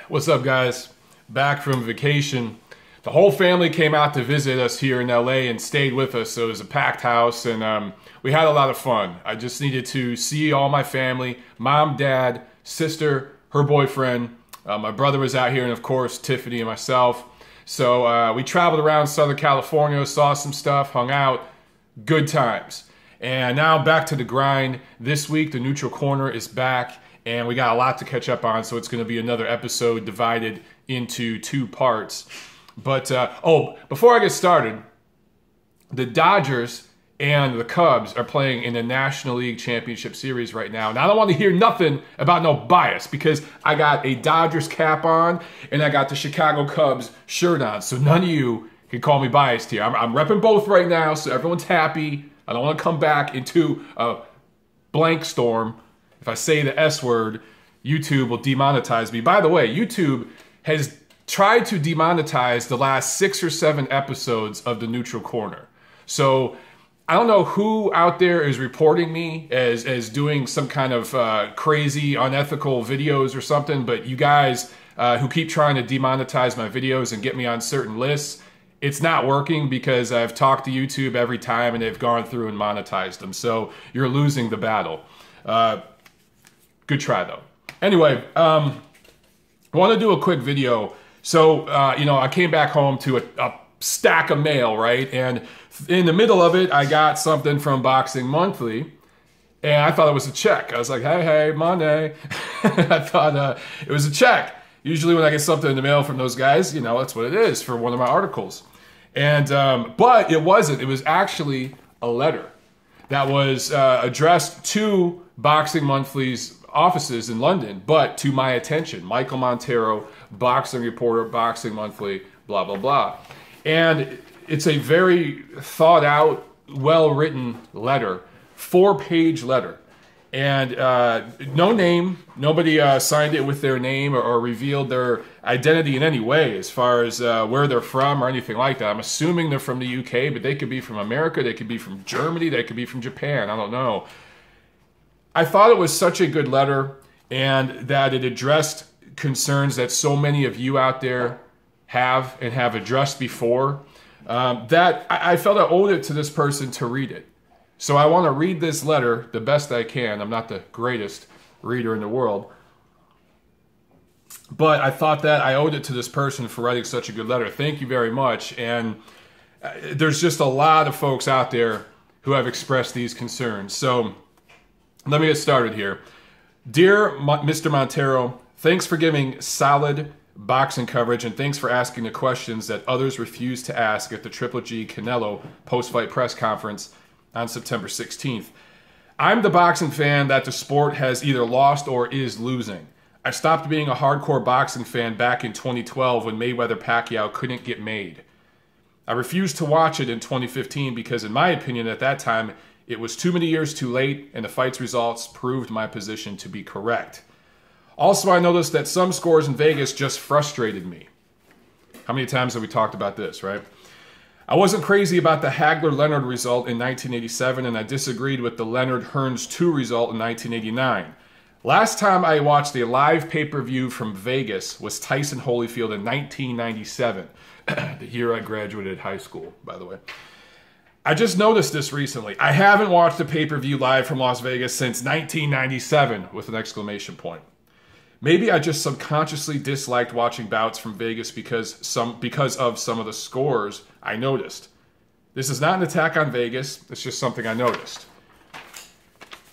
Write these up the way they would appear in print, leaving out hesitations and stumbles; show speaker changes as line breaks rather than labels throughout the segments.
What's up, guys? Back from vacation. The whole family came out to visit us here in LA and stayed with us, so it was a packed house, and we had a lot of fun. I just needed to see all my family, mom, dad, sister, her boyfriend. My brother was out here, and of course, Tiffany and myself. So we traveled around Southern California, saw some stuff, hung out, good times. And now back to the grind. This week, the Neutral Corner is back, and we got a lot to catch up on, so it's going to be another episode divided into two parts. But, before I get started, the Dodgers and the Cubs are playing in the National League Championship Series right now. And I don't want to hear nothing about no bias because I got a Dodgers cap on and I got the Chicago Cubs shirt on. So none of you can call me biased here. I'm repping both right now, so everyone's happy. I don't want to come back into a blank storm. If I say the S word, YouTube will demonetize me. By the way, YouTube has tried to demonetize the last 6 or 7 episodes of the Neutral Corner. So I don't know who out there is reporting me as doing some kind of crazy, unethical videos or something, but you guys who keep trying to demonetize my videos and get me on certain lists, it's not working because I've talked to YouTube every time and they've gone through and monetized them. So you're losing the battle. Good try, though. Anyway, I want to do a quick video. So, I came back home to a stack of mail, right? And in the middle of it, I got something from Boxing Monthly, and I thought it was a check. I was like, hey, money. I thought it was a check. Usually when I get something in the mail from those guys, that's what it is for one of my articles. And but it wasn't. It was actually a letter that was addressed to Boxing Monthly's offices in London, but to my attention. Michael Montero, boxing reporter, Boxing Monthly, blah, blah, blah. And it's a very thought out, well-written letter, 4-page letter. And no name, nobody signed it with their name or revealed their identity in any way as far as where they're from or anything like that. I'm assuming they're from the UK, but they could be from America, they could be from Germany, they could be from Japan, I don't know. I thought it was such a good letter and that it addressed concerns that so many of you out there have and have addressed before, that I felt I owed it to this person to read it. So I want to read this letter the best I can. I'm not the greatest reader in the world, but I thought that I owed it to this person for writing such a good letter. Thank you very much. And there's just a lot of folks out there who have expressed these concerns. So let me get started here. Dear Mr. Montero, thanks for giving solid boxing coverage and thanks for asking the questions that others refused to ask at the Triple G Canelo post-fight press conference on September 16th. I'm the boxing fan that the sport has either lost or is losing. I stopped being a hardcore boxing fan back in 2012 when Mayweather-Pacquiao couldn't get made. I refused to watch it in 2015 because in my opinion at that time, it was too many years too late, and the fight's results proved my position to be correct. Also, I noticed that some scores in Vegas just frustrated me. How many times have we talked about this, right? I wasn't crazy about the Hagler-Leonard result in 1987, and I disagreed with the Leonard-Hearns 2 result in 1989. Last time I watched a live pay-per-view from Vegas was Tyson Holyfield in 1997, the year I graduated high school, by the way. I just noticed this recently. I haven't watched a pay-per-view live from Las Vegas since 1997 with an exclamation point. Maybe I just subconsciously disliked watching bouts from Vegas because of some of the scores I noticed. This is not an attack on Vegas. It's just something I noticed.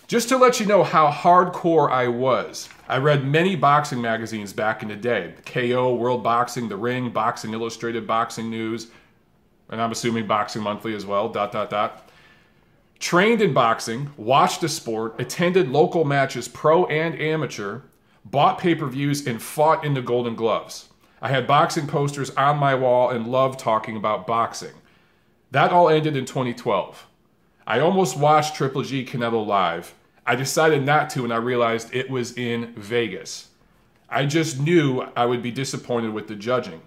Just to let you know how hardcore I was, I read many boxing magazines back in the day. KO, World Boxing, The Ring, Boxing Illustrated, Boxing News, and I'm assuming Boxing Monthly as well, ... Trained in boxing, watched the sport, attended local matches, pro and amateur, bought pay-per-views, and fought in the Golden Gloves. I had boxing posters on my wall and loved talking about boxing. That all ended in 2012. I almost watched Triple G Canelo live. I decided not to and I realized it was in Vegas. I just knew I would be disappointed with the judging.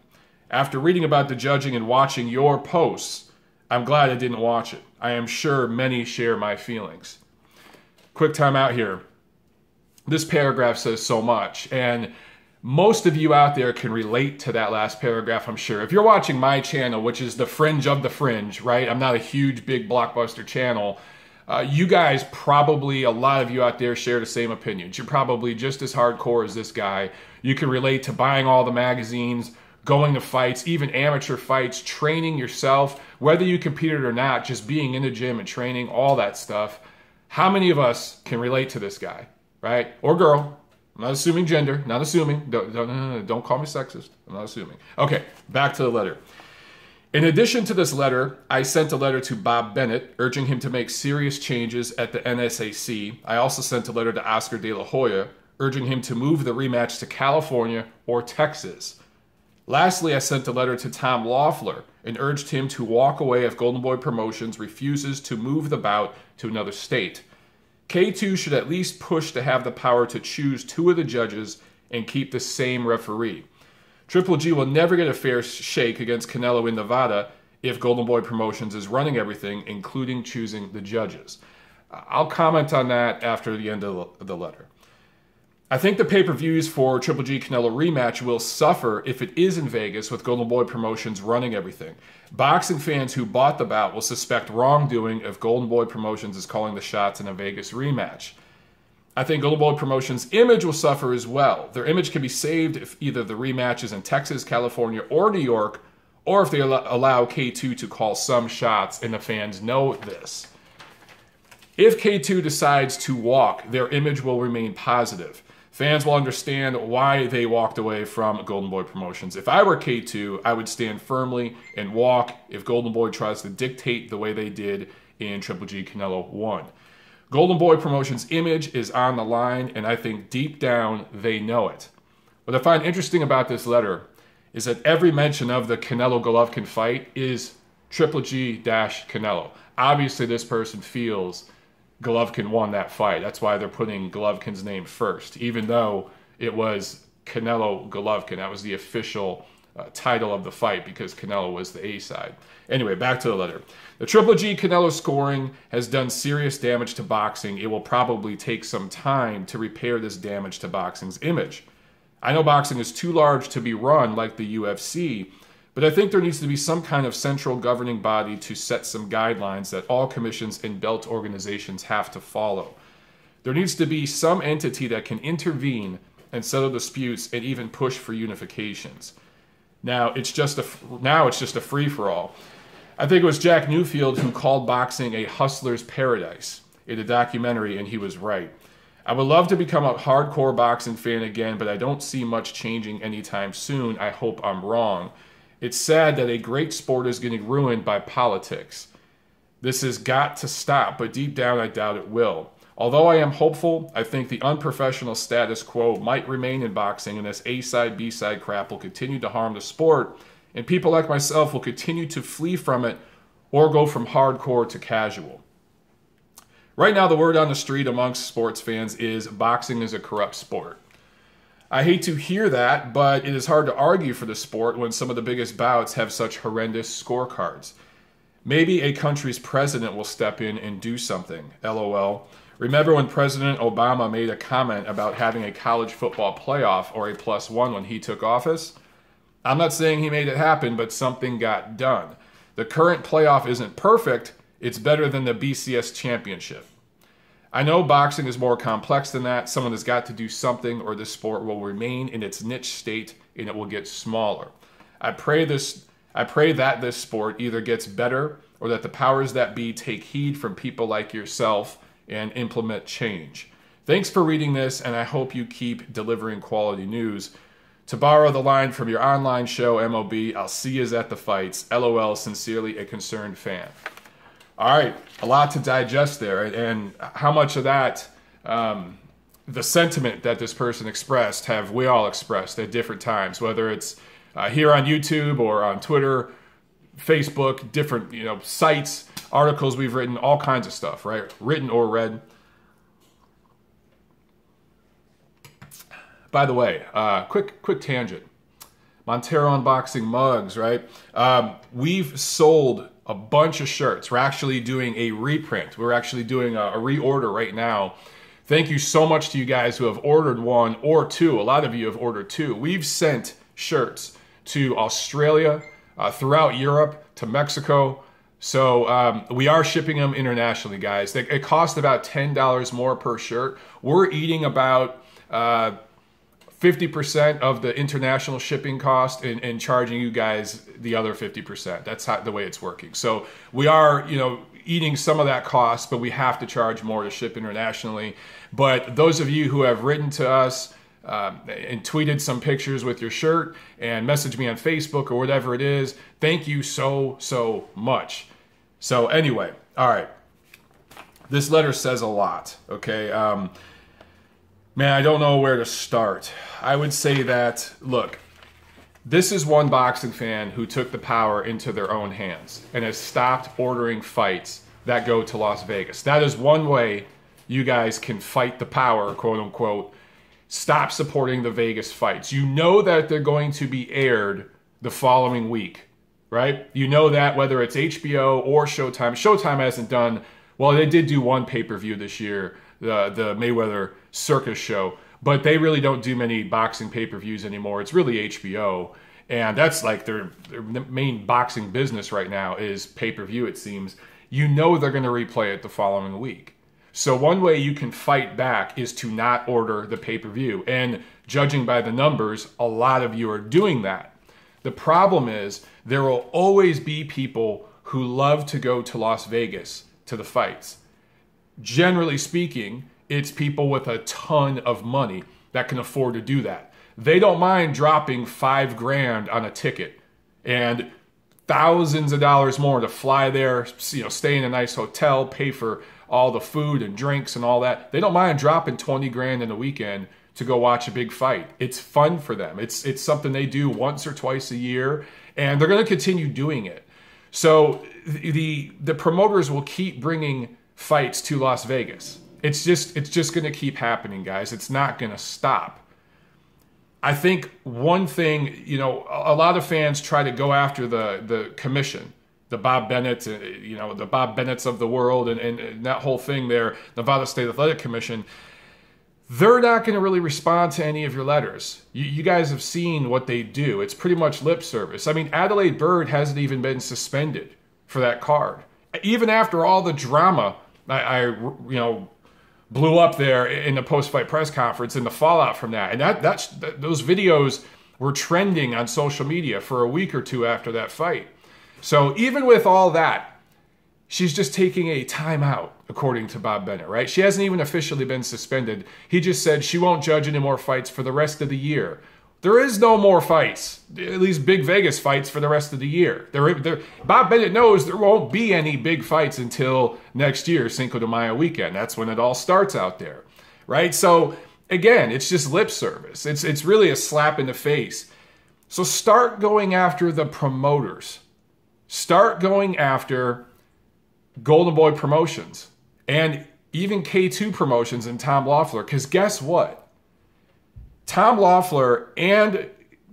After reading about the judging and watching your posts, I'm glad I didn't watch it. I am sure many share my feelings. Quick time out here. This paragraph says so much, and Most of you out there can relate to that last paragraph, I'm sure. If you're watching my channel, which is the fringe of the fringe, right? I'm not a huge, big blockbuster channel. You guys probably, a lot of you out there share the same opinions. You're probably just as hardcore as this guy. You can relate to buying all the magazines, going to fights, even amateur fights, training yourself, whether you competed or not, just being in the gym and training, all that stuff. How many of us can relate to this guy, right? Or girl. I'm not assuming gender, not assuming. Don't call me sexist. I'm not assuming. Okay, back to the letter. In addition to this letter, I sent a letter to Bob Bennett urging him to make serious changes at the NSAC. I also sent a letter to Oscar De La Hoya urging him to move the rematch to California or Texas. Lastly, I sent a letter to Tom Loeffler and urged him to walk away if Golden Boy Promotions refuses to move the bout to another state. K2 should at least push to have the power to choose 2 of the judges and keep the same referee. Triple G will never get a fair shake against Canelo in Nevada if Golden Boy Promotions is running everything, including choosing the judges. I'll comment on that after the end of the letter. I think the pay-per-views for Triple G Canelo rematch will suffer if it is in Vegas with Golden Boy Promotions running everything. Boxing fans who bought the bout will suspect wrongdoing if Golden Boy Promotions is calling the shots in a Vegas rematch. I think Golden Boy Promotions' image will suffer as well. Their image can be saved if either the rematch is in Texas, California, or New York, or if they allow K2 to call some shots and the fans know this. If K2 decides to walk, their image will remain positive. Fans will understand why they walked away from Golden Boy Promotions. If I were K2, I would stand firmly and walk if Golden Boy tries to dictate the way they did in Triple G Canelo 1. Golden Boy Promotions' image is on the line, and I think deep down they know it. What I find interesting about this letter is that every mention of the Canelo-Golovkin fight is Triple G-Canelo. Obviously, this person feels Golovkin won that fight. That's why they're putting Golovkin's name first, even though it was Canelo-Golovkin. That was the official title of the fight because Canelo was the A side. Anyway, back to the letter. The Triple G Canelo scoring has done serious damage to boxing. It will probably take some time to repair this damage to boxing's image. I know boxing is too large to be run like the UFC, but I think there needs to be some kind of central governing body to set some guidelines that all commissions and belt organizations have to follow. There needs to be some entity that can intervene and settle disputes and even push for unifications. Now it's just a free-for-all. I think it was Jack Newfield who called boxing a hustler's paradise in a documentary, and he was right. I would love to become a hardcore boxing fan again, but I don't see much changing anytime soon. I hope I'm wrong. It's sad that a great sport is getting ruined by politics. This has got to stop, but deep down I doubt it will. Although I am hopeful, I think the unprofessional status quo might remain in boxing, and this A-side, B-side crap will continue to harm the sport, and people like myself will continue to flee from it or go from hardcore to casual. Right now, the word on the street amongst sports fans is boxing is a corrupt sport. I hate to hear that, but it is hard to argue for the sport when some of the biggest bouts have such horrendous scorecards. Maybe a country's president will step in and do something. LOL. Remember when President Obama made a comment about having a college football playoff or a +1 when he took office? I'm not saying he made it happen, but something got done. The current playoff isn't perfect. It's better than the BCS championship. I know boxing is more complex than that. Someone has got to do something or this sport will remain in its niche state and it will get smaller. I pray that this sport either gets better or that the powers that be take heed from people like yourself and implement change. Thanks for reading this, and I hope you keep delivering quality news. To borrow the line from your online show, MOB, I'll see yous at the fights. LOL, sincerely, a concerned fan. All right, a lot to digest there, and how much of that, the sentiment that this person expressed, have we all expressed at different times, whether it's here on YouTube or on Twitter, Facebook, different sites, articles we've written, all kinds of stuff, right? Written or read. By the way, quick tangent. Montero On Boxing mugs, right? We've sold a bunch of shirts. We're actually doing a reprint. We're actually doing a reorder right now Thank you so much to you guys who have ordered one or two. A lot of you have ordered two. We've sent shirts to Australia, throughout Europe, to Mexico. So we are shipping them internationally, guys. It costs about $10 more per shirt. We're eating about 50% of the international shipping cost and charging you guys the other 50%. That's the way it's working. So we are, eating some of that cost, but we have to charge more to ship internationally. But those of you who have written to us and tweeted some pictures with your shirt and messaged me on Facebook or whatever it is, thank you so much. So anyway, all right. This letter says a lot, okay? Man, I don't know where to start. I would say that, look, this is one boxing fan who took the power into their own hands and has stopped ordering fights that go to Las Vegas. That is one way you guys can fight the power, quote unquote. Stop supporting the Vegas fights. You know that they're going to be aired the following week, right? You know that whether it's HBO or Showtime. Showtime hasn't done, well, they did do one pay-per-view this year, the Mayweather Circus show, but they really don't do many boxing pay-per-views anymore. It's really HBO, and that's like their main boxing business right now is pay-per-view, it seems. You know they're going to replay it the following week. So one way you can fight back is to not order the pay-per-view, and judging by the numbers, a lot of you are doing that. The problem is there will always be people who love to go to Las Vegas to the fights. Generally speaking, it's people with a ton of money that can afford to do that. They don't mind dropping $5 grand on a ticket and thousands of dollars more to fly there, stay in a nice hotel, pay for all the food and drinks and all that. They don't mind dropping 20 grand in a weekend to go watch a big fight. It's fun for them. It's something they do once or twice a year, and they're going to continue doing it. So the promoters will keep bringing fights to Las Vegas. It's just going to keep happening, guys. It's not going to stop. I think one thing, a lot of fans try to go after the commission, the Bob Bennett, the Bob Bennetts of the world, and that whole thing there, Nevada State Athletic Commission. They're not going to really respond to any of your letters. You guys have seen what they do. It's pretty much lip service. I mean, Adelaide Byrd hasn't even been suspended for that card. Even after all the drama I blew up there in the post-fight press conference and the fallout from that. And those videos were trending on social media for a week or two after that fight. So even with all that, she's just taking a timeout, according to Bob Bennett, right? She hasn't even officially been suspended. He just said she won't judge any more fights for the rest of the year. There is no more fights, at least big Vegas fights, for the rest of the year. Bob Bennett knows there won't be any big fights until next year, Cinco de Mayo weekend. That's when it all starts out there, right? So again, it's just lip service. It's really a slap in the face. So start going after the promoters. Start going after Golden Boy Promotions and even K2 Promotions and Tom Loeffler, because guess what? Tom Loeffler and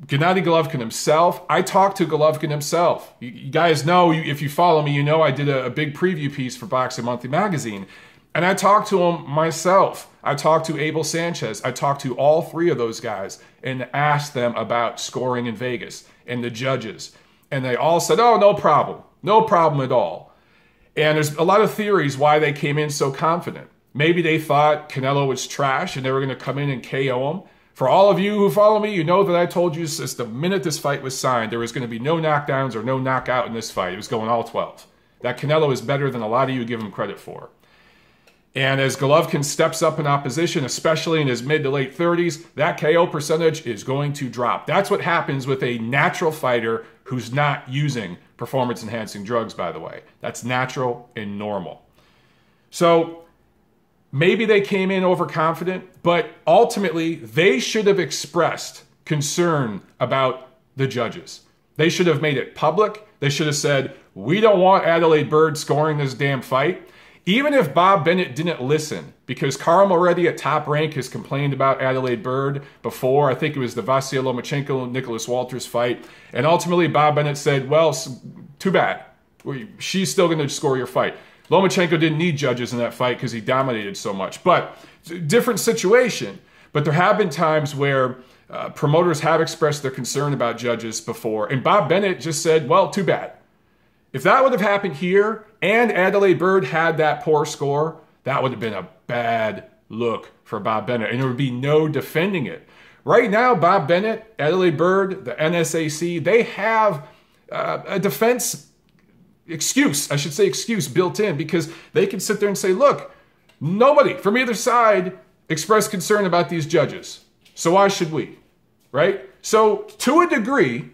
Gennady Golovkin himself, I talked to Golovkin himself. You guys know, if you follow me, you know I did a big preview piece for Boxing Monthly magazine. And I talked to him myself. I talked to Abel Sanchez. I talked to all three of those guys and asked them about scoring in Vegas and the judges. And they all said, oh, no problem. No problem at all. And there's a lot of theories why they came in so confident. Maybe they thought Canelo was trash and they were going to come in and KO him. For all of you who follow me, you know that I told you since the minute this fight was signed, there was going to be no knockdowns or no knockout in this fight. It was going all 12. That Canelo is better than a lot of you give him credit for. And as Golovkin steps up in opposition, especially in his mid to late 30s, that KO percentage is going to drop. That's what happens with a natural fighter who's not using performance-enhancing drugs, by the way. That's natural and normal. So maybe they came in overconfident, but ultimately they should have expressed concern about the judges. They should have made it public. They should have said, we don't want Adelaide Byrd scoring this damn fight. Even if Bob Bennett didn't listen, because Carl Moretti at Top Rank has complained about Adelaide Byrd before. I think it was the Vasyl Lomachenko-Nicholas Walters fight. And ultimately Bob Bennett said, well, too bad. She's still going to score your fight. Lomachenko didn't need judges in that fight because he dominated so much. But different situation. But there have been times where promoters have expressed their concern about judges before. And Bob Bennett just said, well, too bad. If that would have happened here and Adelaide Byrd had that poor score, that would have been a bad look for Bob Bennett. And there would be no defending it. Right now, Bob Bennett, Adelaide Byrd, the NSAC, they have a defense excuse built in, because they can sit there and say, look, nobody from either side expressed concern about these judges. So why should we? Right? So to a degree,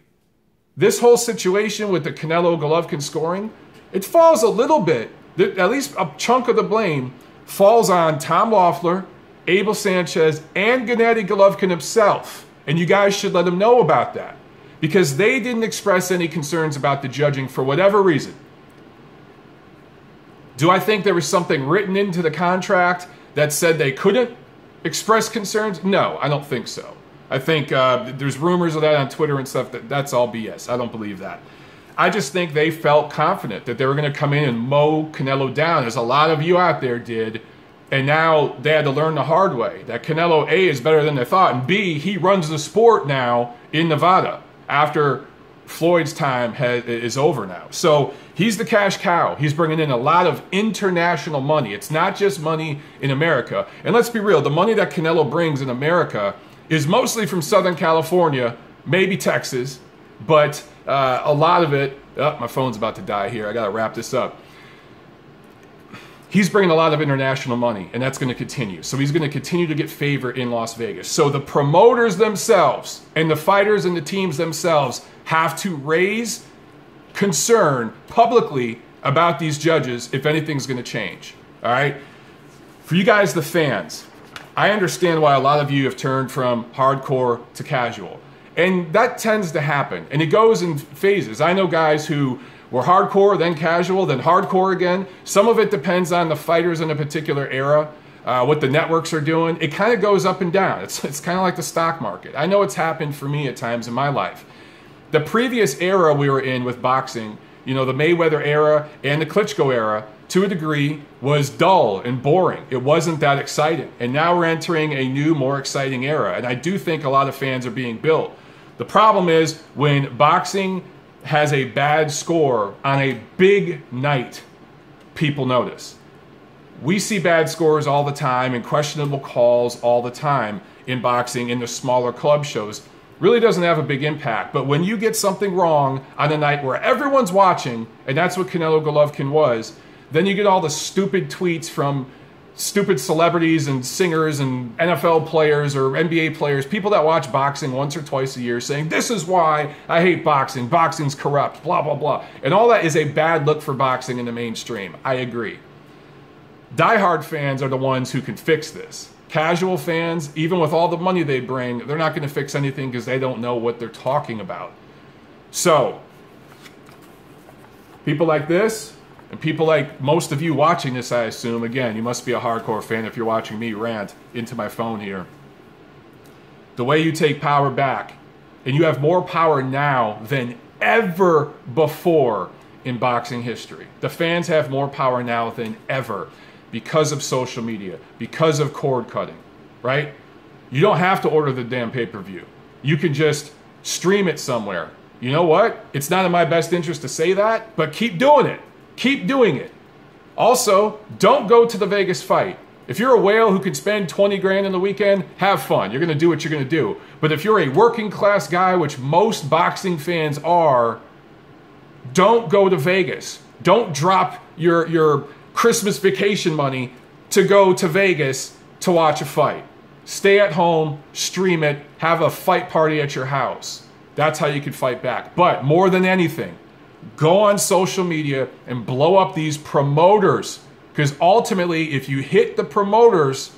this whole situation with the Canelo-Golovkin scoring, it falls a little bit, at least a chunk of the blame falls on Tom Loeffler, Abel Sanchez, and Gennady Golovkin himself. And you guys should let him know about that, because they didn't express any concerns about the judging for whatever reason. Do I think there was something written into the contract that said they couldn't express concerns? No, I don't think so. I think there's rumors of that on Twitter and stuff. That's all BS. I don't believe that. I just think they felt confident that they were going to come in and mow Canelo down, as a lot of you out there did. And now they had to learn the hard way that Canelo, A, is better than they thought, and B, he runs the sport now in Nevada after Floyd's time is over now. So he's the cash cow. He's bringing in a lot of international money. It's not just money in America. And let's be real, the money that Canelo brings in America is mostly from Southern California, maybe Texas, but a lot of it, my phone's about to die here. I got to wrap this up. He's bringing a lot of international money, and that's going to continue. So he's going to continue to get favor in Las Vegas. So the promoters themselves and the fighters and the teams themselves have to raise concern publicly about these judges if anything's going to change. All right? For you guys, the fans, I understand why a lot of you have turned from hardcore to casual. And that tends to happen. And it goes in phases. I know guys who were hardcore, then casual, then hardcore again. Some of it depends on the fighters in a particular era, what the networks are doing. It kind of goes up and down. It's kind of like the stock market. I know it's happened for me at times in my life. The previous era we were in with boxing, you know, the Mayweather era and the Klitschko era, to a degree, was dull and boring. It wasn't that exciting. And now we're entering a new, more exciting era. And I do think a lot of fans are being built. The problem is when boxing has a bad score on a big night, people notice. We see bad scores all the time and questionable calls all the time in boxing in the smaller club shows. Really doesn't have a big impact. But when you get something wrong on a night where everyone's watching, and that's what Canelo-Golovkin was, then you get all the stupid tweets from stupid celebrities and singers and NFL players or NBA players, people that watch boxing once or twice a year, saying, this is why I hate boxing, boxing's corrupt, blah, blah, blah. And all that is a bad look for boxing in the mainstream. I agree. Diehard fans are the ones who can fix this. Casual fans, even with all the money they bring, they're not going to fix anything because they don't know what they're talking about. So, people like this, and people like most of you watching this, I assume, again, you must be a hardcore fan if you're watching me rant into my phone here. The way you take power back, and you have more power now than ever before in boxing history. The fans have more power now than ever because of social media, because of cord cutting, right? You don't have to order the damn pay-per-view. You can just stream it somewhere. You know what? It's not in my best interest to say that, but keep doing it. Keep doing it. Also, don't go to the Vegas fight. If you're a whale who can spend 20 grand in the weekend, have fun. You're going to do what you're going to do. But if you're a working class guy, which most boxing fans are, don't go to Vegas. Don't drop your Christmas vacation money to go to Vegas to watch a fight. Stay at home, stream it, have a fight party at your house. That's how you can fight back. But more than anything, go on social media and blow up these promoters, because ultimately if you hit the promoters,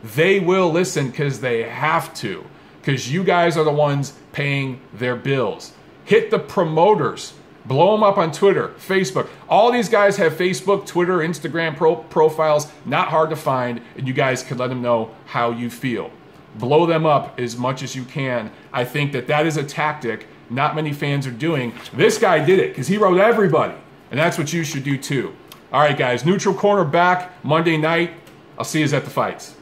they will listen because they have to, because you guys are the ones paying their bills. Hit the promoters. Blow them up on Twitter, Facebook. All these guys have Facebook, Twitter, Instagram profiles. Not hard to find, and you guys can let them know how you feel. Blow them up as much as you can. I think that is a tactic not many fans are doing. This guy did it because he wrote everybody, and that's what you should do too. All right, guys, Neutral Corner back Monday night. I'll see you at the fights.